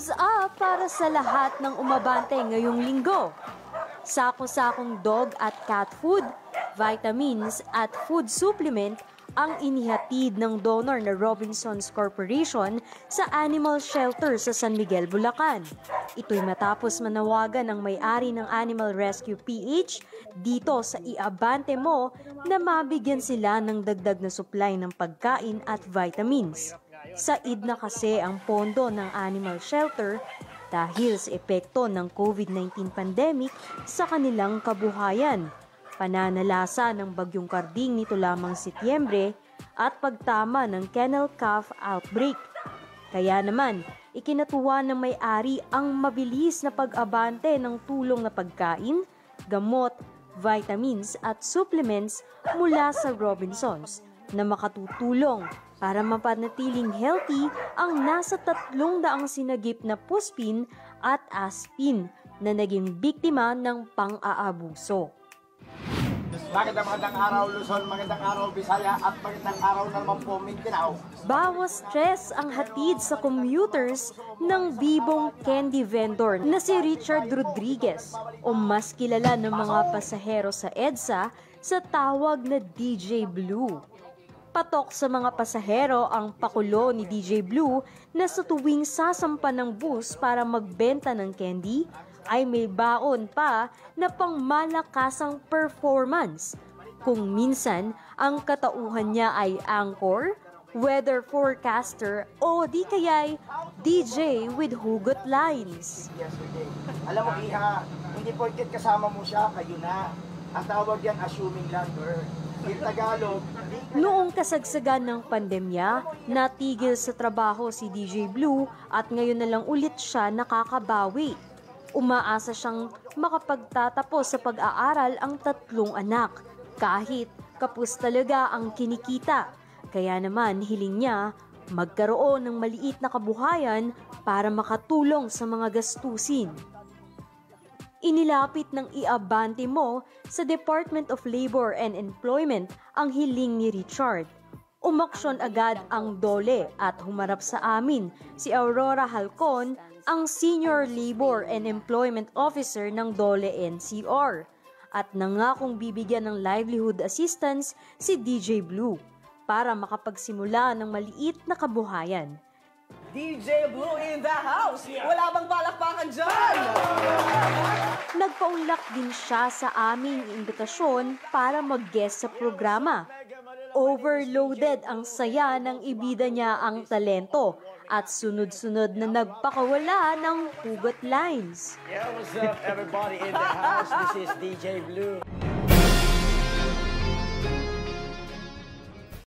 Thumbs up para sa lahat ng umabante ngayong linggo. Sako-sakong dog at cat food, vitamins at food supplement ang inihatid ng donor na Robinsons Corporation sa animal shelter sa San Miguel, Bulacan. Ito'y matapos manawagan ng may-ari ng Animal Rescue PH dito sa iabante mo na mabigyan sila ng dagdag na supply ng pagkain at vitamins. Said na kasi ang pondo ng animal shelter dahil sa epekto ng COVID-19 pandemic sa kanilang kabuhayan, pananalasa ng bagyong Karding nito lamang Setyembre at pagtama ng kennel calf outbreak. Kaya naman, ikinatuwa ng may-ari ang mabilis na pag-abante ng tulong na pagkain, gamot, vitamins at supplements mula sa Robinsons na makatutulong para mapanatiling healthy ang nasa 300 sinagip na puspin at aspin na naging biktima ng pang-aabuso. Magandang araw Luzon, magandang araw Bisaya at magandang araw naman po Mindanao. Bawas stress ang hatid sa commuters ng bibong candy vendor na si Richard Rodriguez o mas kilala ng mga pasahero sa EDSA sa tawag na DJ Blue. Patok sa mga pasahero ang pakulo ni DJ Blue na sa tuwing sasampa ng bus para magbenta ng candy, ay may baon pa na pangmalakasang performance. Kung minsan, ang katauhan niya ay anchor, weather forecaster o di kaya'y DJ with hugot lines. Alam mo Iha, hindi porket kasama mo siya, kayo na. Ang tawag yan, assuming lang, girl. In Tagalog, noong kasagsagan ng pandemya, natigil sa trabaho si DJ Blue at ngayon na lang ulit siya nakakabawi. Umaasa siyang makapagtatapos sa pag-aaral ang 3 anak, kahit kapos talaga ang kinikita. Kaya naman hiling niya magkaroon ng maliit na kabuhayan para makatulong sa mga gastusin. Inilapit ng iabante mo sa Department of Labor and Employment ang hiling ni Richard. Umaksyon agad ang DOLE at humarap sa amin si Aurora Halcon, ang Senior Labor and Employment Officer ng DOLE NCR, at nangakong bibigyan ng livelihood assistance si DJ Blue para makapagsimula ng maliit na kabuhayan. DJ Blue in the house! Wala bang palakpakan dyan? Nagpaunlak din siya sa aming imbitasyon para mag-guest sa programa. Overloaded ang saya ng ibida niya ang talento at sunod-sunod na nagpakawala ng hugot lines. Yeah, what's up everybody in the house? This is DJ Blue.